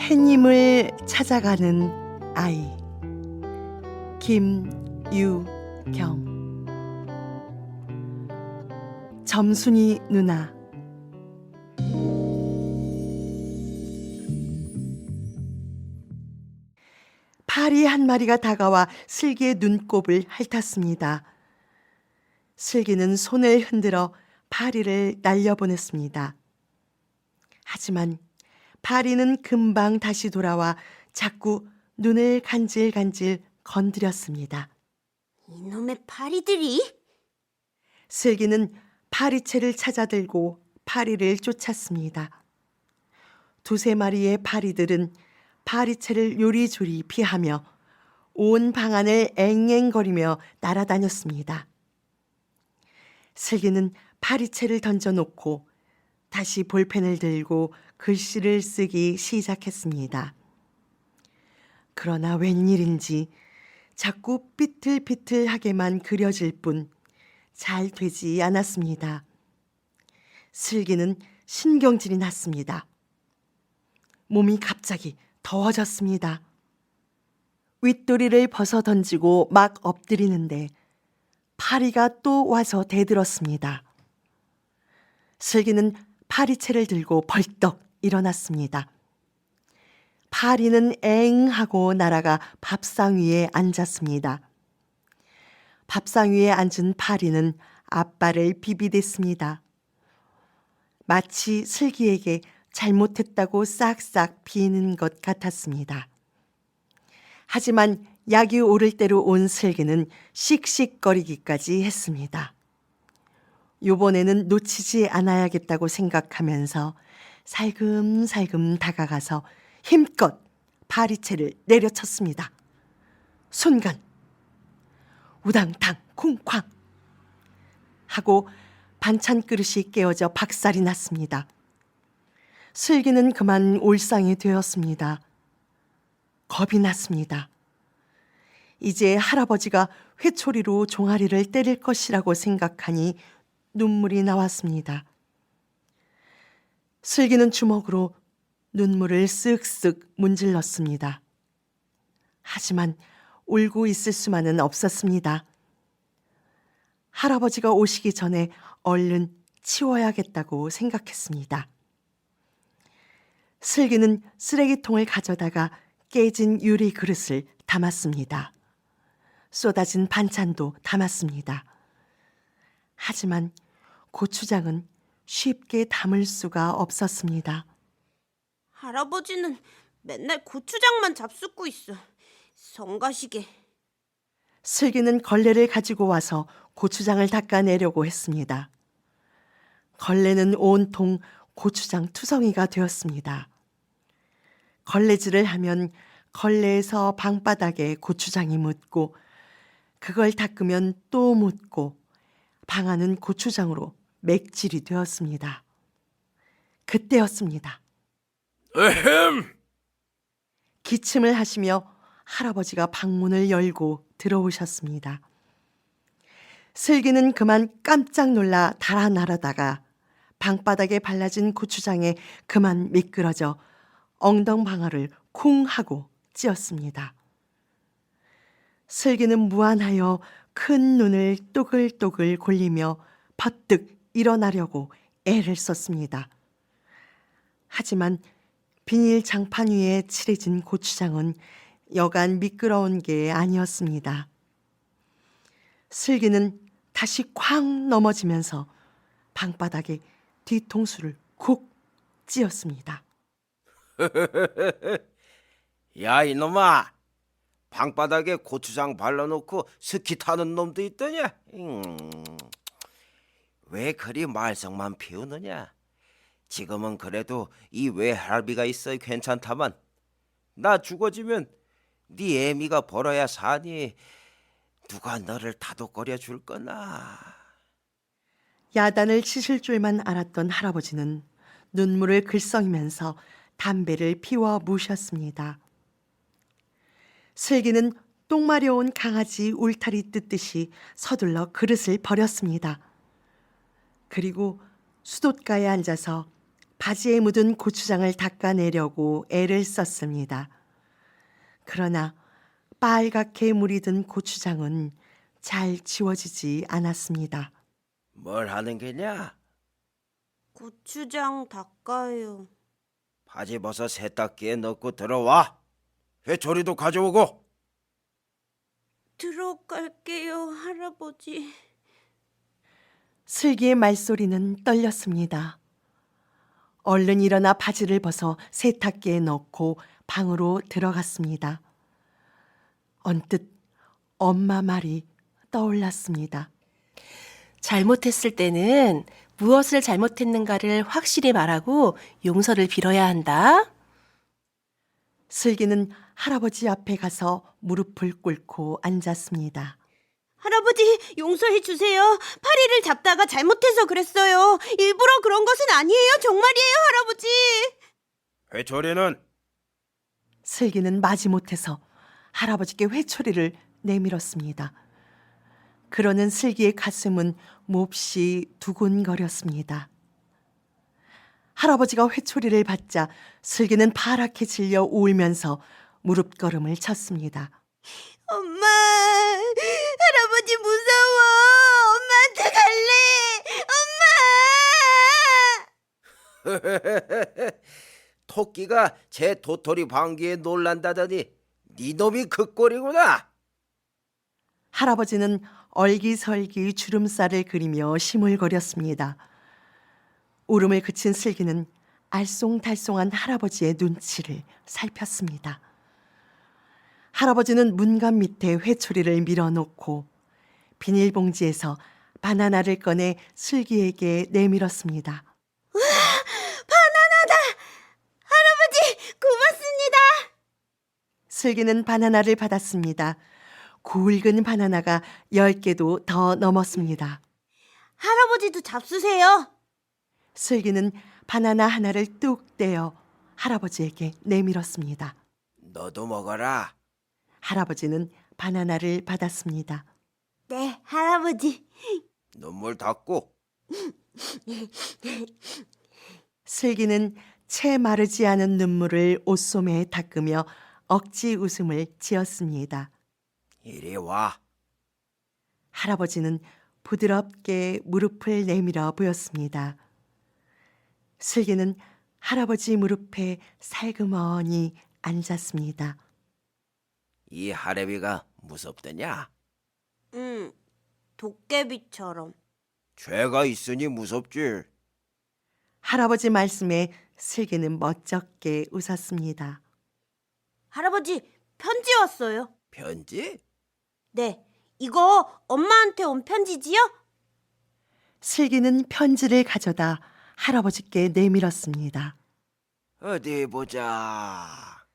햇님을 찾아가는 아이. 김유경. 점순이 누나. 파리 한 마리가 다가와 슬기의 눈곱을 핥았습니다. 슬기는 손을 흔들어 파리를 날려보냈습니다. 하지만 파리는 금방 다시 돌아와 자꾸 눈을 간질간질 건드렸습니다. 이놈의 파리들이! 슬기는 파리채를 찾아들고 파리를 쫓았습니다. 두세 마리의 파리들은 파리채를 요리조리 피하며 온 방안을 앵앵거리며 날아다녔습니다. 슬기는 파리채를 던져놓고 다시 볼펜을 들고 글씨를 쓰기 시작했습니다. 그러나 웬일인지 자꾸 삐틀삐틀하게만 그려질 뿐 잘 되지 않았습니다. 슬기는 신경질이 났습니다. 몸이 갑자기 더워졌습니다. 윗도리를 벗어 던지고 막 엎드리는데 파리가 또 와서 대들었습니다. 슬기는 파리채를 들고 벌떡 일어났습니다. 파리는 엥 하고 날아가 밥상 위에 앉았습니다. 밥상 위에 앉은 파리는 앞발을 비비댔습니다. 마치 슬기에게 잘못했다고 싹싹 비는 것 같았습니다. 하지만 약이 오를 대로 온 슬기는 씩씩거리기까지 했습니다. 요번에는 놓치지 않아야겠다고 생각하면서 살금살금 다가가서 힘껏 파리채를 내려쳤습니다. 순간 우당탕 쿵쾅 하고 반찬 그릇이 깨어져 박살이 났습니다. 슬기는 그만 올상이 되었습니다. 겁이 났습니다. 이제 할아버지가 회초리로 종아리를 때릴 것이라고 생각하니 눈물이 나왔습니다. 슬기는 주먹으로 눈물을 쓱쓱 문질렀습니다. 하지만 울고 있을 수만은 없었습니다. 할아버지가 오시기 전에 얼른 치워야겠다고 생각했습니다. 슬기는 쓰레기통을 가져다가 깨진 유리 그릇을 담았습니다. 쏟아진 반찬도 담았습니다. 하지만 고추장은 쉽게 담을 수가 없었습니다. 할아버지는 맨날 고추장만 잡숫고 있어. 성가시게. 슬기는 걸레를 가지고 와서 고추장을 닦아내려고 했습니다. 걸레는 온통 고추장 투성이가 되었습니다. 걸레질을 하면 걸레에서 방바닥에 고추장이 묻고 그걸 닦으면 또 묻고 방안은 고추장으로 맥질이 되었습니다. 그때였습니다. 에헴! 기침을 하시며 할아버지가 방문을 열고 들어오셨습니다. 슬기는 그만 깜짝 놀라 달아나르다가 방바닥에 발라진 고추장에 그만 미끄러져 엉덩방아를 쿵 하고 찧었습니다. 슬기는 무안하여 큰 눈을 또글또글 골리며 버뜩 일어나려고 애를 썼습니다. 하지만 비닐 장판 위에 칠해진 고추장은 여간 미끄러운 게 아니었습니다. 슬기는 다시 쾅 넘어지면서 방바닥에 뒤통수를 쿡 찧었습니다. 야, 이놈아! 방바닥에 고추장 발라놓고 스키 타는 놈도 있더냐? 왜 그리 말썽만 피우느냐? 지금은 그래도 이 외할비가 있어 괜찮다만 나 죽어지면 네 애미가 벌어야 사니 누가 너를 다독거려 줄 거나. 야단을 치실 줄만 알았던 할아버지는 눈물을 글썽이면서 담배를 피워 무셨습니다. 슬기는 똥 마려운 강아지 울타리 뜯듯이 서둘러 그릇을 버렸습니다. 그리고 수돛가에 앉아서 바지에 묻은 고추장을 닦아내려고 애를 썼습니다. 그러나 빨갛게 물이 든 고추장은 잘 지워지지 않았습니다. 뭘 하는 게냐? 고추장 닦아요. 바지 벗어 세탁기에 넣고 들어와. 회초리도 가져오고. 들어갈게요, 할아버지. 슬기의 말소리는 떨렸습니다. 얼른 일어나 바지를 벗어 세탁기에 넣고 방으로 들어갔습니다. 언뜻 엄마 말이 떠올랐습니다. 잘못했을 때는 무엇을 잘못했는가를 확실히 말하고 용서를 빌어야 한다. 슬기는 할아버지 앞에 가서 무릎을 꿇고 앉았습니다. 할아버지, 용서해 주세요. 파리를 잡다가 잘못해서 그랬어요. 일부러 그런 것은 아니에요. 정말이에요, 할아버지. 회초리는? 슬기는 마지못해서 할아버지께 회초리를 내밀었습니다. 그러는 슬기의 가슴은 몹시 두근거렸습니다. 할아버지가 회초리를 받자 슬기는 파랗게 질려 울면서 무릎걸음을 쳤습니다. 엄마, 할아버지 무서워. 엄마한테 갈래. 엄마! 토끼가 제 도토리 방귀에 놀란다더니 네 놈이 그 꼴이구나. 할아버지는 얼기설기 주름살을 그리며 시물거렸습니다. 울음을 그친 슬기는 알쏭달쏭한 할아버지의 눈치를 살폈습니다. 할아버지는 문간 밑에 회초리를 밀어놓고 비닐봉지에서 바나나를 꺼내 슬기에게 내밀었습니다. 할아버지, 고맙습니다. 슬기는 바나나를 받았습니다. 굵은 바나나가 10개도 더 넘었습니다. 할아버지도 잡수세요. 슬기는 바나나 하나를 뚝 떼어 할아버지에게 내밀었습니다. 너도 먹어라. 할아버지는 바나나를 받았습니다. 네, 할아버지. 눈물 닦고. 슬기는 채 마르지 않은 눈물을 옷소매에 닦으며 억지 웃음을 지었습니다. 이리 와. 할아버지는 부드럽게 무릎을 내밀어 보였습니다. 슬기는 할아버지 무릎에 살그머니 앉았습니다. 이 할애비가 무섭더냐? 도깨비처럼. 죄가 있으니 무섭지. 할아버지 말씀에 슬기는 멋쩍게 웃었습니다. 할아버지, 편지 왔어요. 편지? 네, 이거 엄마한테 온 편지지요? 슬기는 편지를 가져다 할아버지께 내밀었습니다. 어디 보자.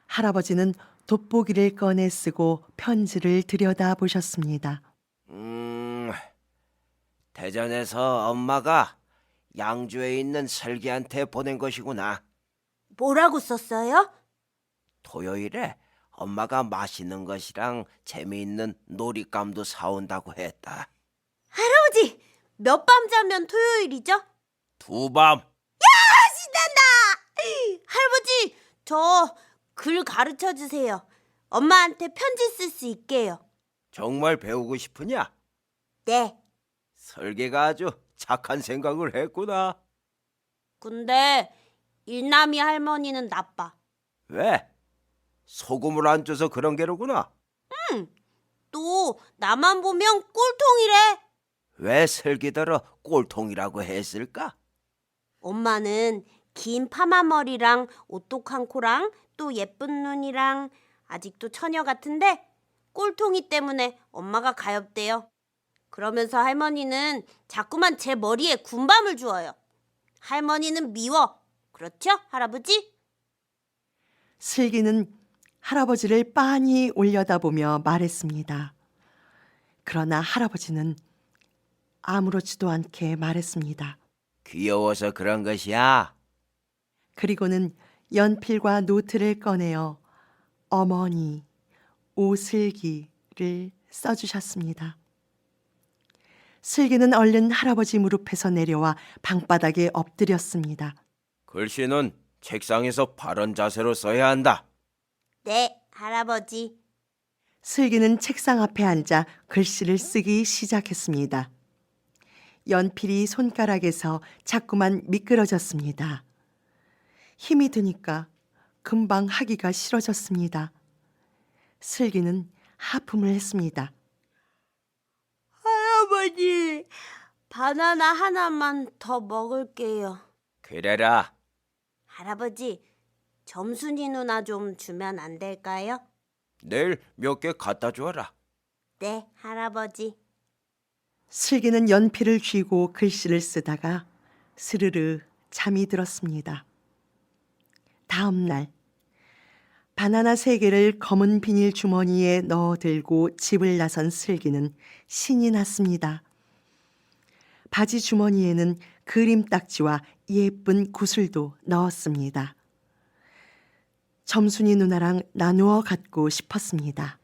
할아버지는 돋보기를 꺼내 쓰고 편지를 들여다보셨습니다. 대전에서 엄마가 양주에 있는 슬기한테 보낸 것이구나. 뭐라고 썼어요? 토요일에 엄마가 맛있는 것이랑 재미있는 놀잇감도 사온다고 했다. 할아버지, 몇 밤 자면 토요일이죠? 2밤. 신난다! 할아버지, 저 글 가르쳐 주세요. 엄마한테 편지 쓸 수 있게요. 정말 배우고 싶으냐? 네. 설계가 아주 착한 생각을 했구나. 근데 일남이 할머니는 나빠. 왜? 소금을 안 줘서 그런 게로구나. 또 나만 보면 꼴통이래. 왜 설계더러 꼴통이라고 했을까? 엄마는 긴 파마머리랑 오똑한 코랑 또 예쁜 눈이랑 아직도 처녀 같은데 꼴통이 때문에 엄마가 가엾대요. 그러면서 할머니는 자꾸만 제 머리에 군밤을 주어요. 할머니는 미워. 그렇죠, 할아버지? 슬기는 할아버지를 빤히 올려다보며 말했습니다. 그러나 할아버지는 아무렇지도 않게 말했습니다. 귀여워서 그런 것이야. 그리고는 연필과 노트를 꺼내어 어머니, 오슬기를 써주셨습니다. 슬기는 얼른 할아버지 무릎에서 내려와 방바닥에 엎드렸습니다. 글씨는 책상에서 바른 자세로 써야 한다. 네, 할아버지. 슬기는 책상 앞에 앉아 글씨를 쓰기 시작했습니다. 연필이 손가락에서 자꾸만 미끄러졌습니다. 힘이 드니까 금방 하기가 싫어졌습니다. 슬기는 하품을 했습니다. 할아버지, 바나나 하나만 더 먹을게요. 그래라. 할아버지, 점순이 누나 좀 주면 안 될까요? 내일 몇 개 갖다 주어라. 네, 할아버지. 슬기는 연필을 쥐고 글씨를 쓰다가 스르르 잠이 들었습니다. 다음 날 바나나 3개를 검은 비닐 주머니에 넣어 들고 집을 나선 슬기는 신이 났습니다. 바지 주머니에는 그림 딱지와 예쁜 구슬도 넣었습니다. 점순이 누나랑 나누어 갖고 싶었습니다.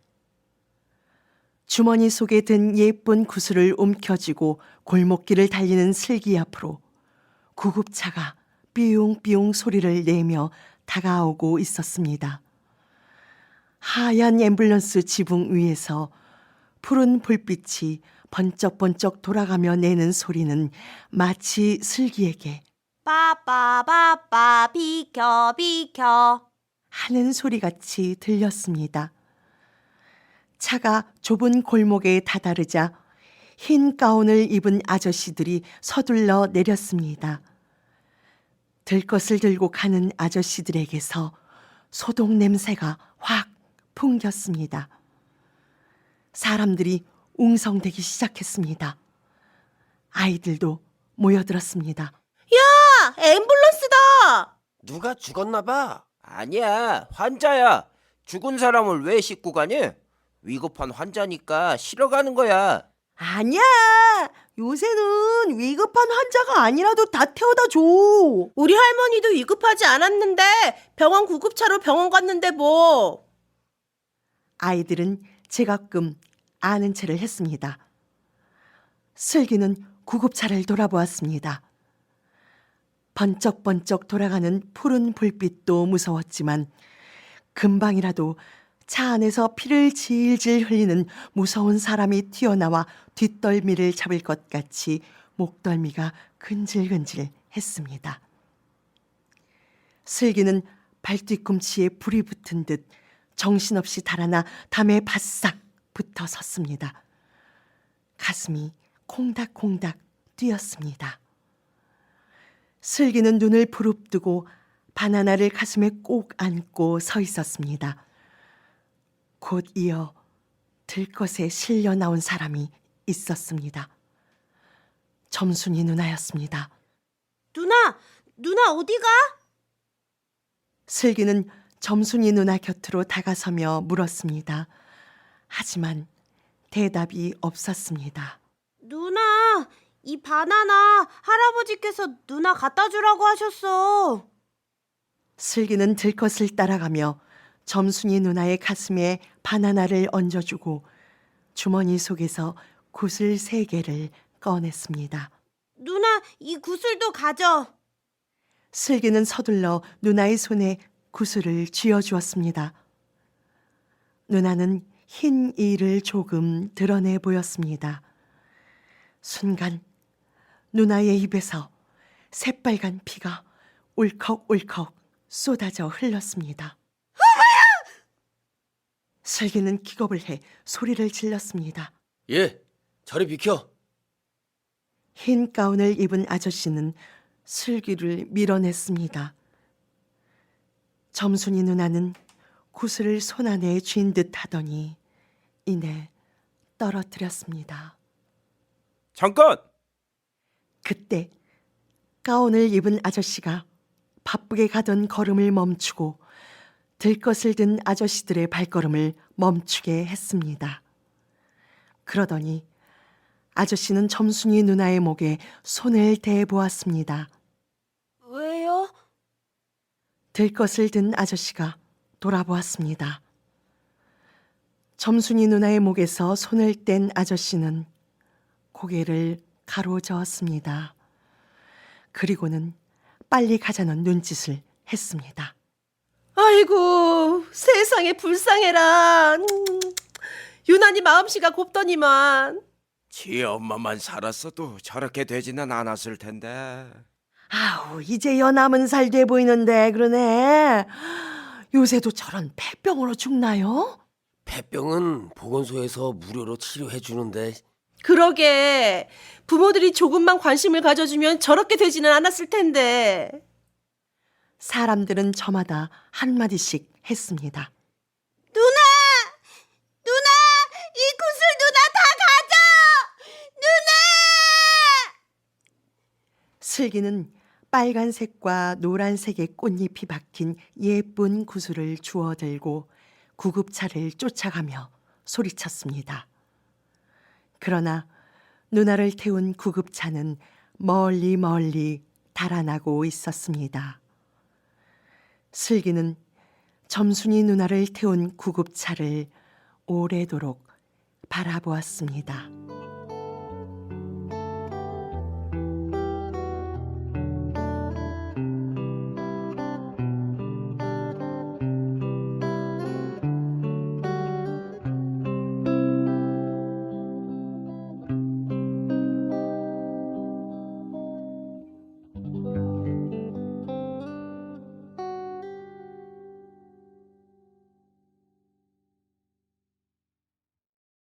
주머니 속에 든 예쁜 구슬을 움켜쥐고 골목길을 달리는 슬기 앞으로 구급차가 삐용삐용 소리를 내며 다가오고 있었습니다. 하얀 앰뷸런스 지붕 위에서 푸른 불빛이 번쩍번쩍 돌아가며 내는 소리는 마치 슬기에게 빠빠빠빠 비켜 비켜. 하는 소리같이 들렸습니다. 차가 좁은 골목에 다다르자 흰 가운을 입은 아저씨들이 서둘러 내렸습니다. 들것을 들고 가는 아저씨들에게서 소독 냄새가 확 풍겼습니다. 사람들이 웅성대기 시작했습니다. 아이들도 모여들었습니다. 야, 앰뷸런스다. 누가 죽었나 봐. 아니야, 환자야. 죽은 사람을 왜 싣고 가니? 위급한 환자니까 실어 가는 거야. 아니야. 요새는 위급한 환자가 아니라도 다 태워다 줘. 우리 할머니도 위급하지 않았는데 병원 구급차로 병원 갔는데 뭐. 아이들은 제가끔 아는 체를 했습니다. 슬기는 구급차를 돌아보았습니다. 번쩍번쩍 돌아가는 푸른 불빛도 무서웠지만 금방이라도 차 안에서 피를 질질 흘리는 무서운 사람이 튀어나와 뒷덜미를 잡을 것 같이 목덜미가 근질근질 했습니다. 슬기는 발뒤꿈치에 불이 붙은 듯 정신없이 달아나 담에 바싹 붙어 섰습니다. 가슴이 콩닥콩닥 뛰었습니다. 슬기는 눈을 부릅뜨고 바나나를 가슴에 꼭 안고 서 있었습니다. 곧 이어 들것에 실려 나온 사람이 있었습니다. 점순이 누나였습니다. 누나 어디가? 슬기는 점순이 누나 곁으로 다가서며 물었습니다. 하지만 대답이 없었습니다. 누나, 이 바나나 할아버지께서 누나 갖다 주라고 하셨어. 슬기는 들것을 따라가며 점순이 누나의 가슴에 바나나를 얹어주고 주머니 속에서 구슬 3개를 꺼냈습니다. 누나, 이 구슬도 가져. 슬기는 서둘러 누나의 손에 구슬을 쥐어주었습니다. 누나는 흰 이를 조금 드러내 보였습니다. 순간 누나의 입에서 새빨간 피가 울컥울컥 쏟아져 흘렀습니다. 슬기는 기겁을 해 소리를 질렀습니다. 예, 저리 비켜. 흰 가운을 입은 아저씨는 슬기를 밀어냈습니다. 점순이 누나는 구슬을 손 안에 쥔 듯 하더니 이내 떨어뜨렸습니다. 잠깐! 그때 가운을 입은 아저씨가 바쁘게 가던 걸음을 멈추고 들것을 든 아저씨들의 발걸음을 멈추게 했습니다. 그러더니 아저씨는 점순이 누나의 목에 손을 대보았습니다. 왜요? 들것을 든 아저씨가 돌아보았습니다. 점순이 누나의 목에서 손을 뗀 아저씨는 고개를 가로저었습니다. 그리고는 빨리 가자는 눈짓을 했습니다. 아이고, 세상에 불쌍해라. 유난히 마음씨가 곱더니만. 지 엄마만 살았어도 저렇게 되지는 않았을 텐데. 아우, 이제야 남은 살 돼 보이는데 그러네. 요새도 저런 폐병으로 죽나요? 폐병은 보건소에서 무료로 치료해 주는데 그러게, 부모들이 조금만 관심을 가져주면 저렇게 되지는 않았을 텐데. 사람들은 저마다 한마디씩 했습니다. 누나! 누나! 이 구슬 누나 다 가져! 누나! 슬기는 빨간색과 노란색의 꽃잎이 박힌 예쁜 구슬을 주워들고 구급차를 쫓아가며 소리쳤습니다. 그러나 누나를 태운 구급차는 멀리 멀리 달아나고 있었습니다. 슬기는 점순이 누나를 태운 구급차를 오래도록 바라보았습니다.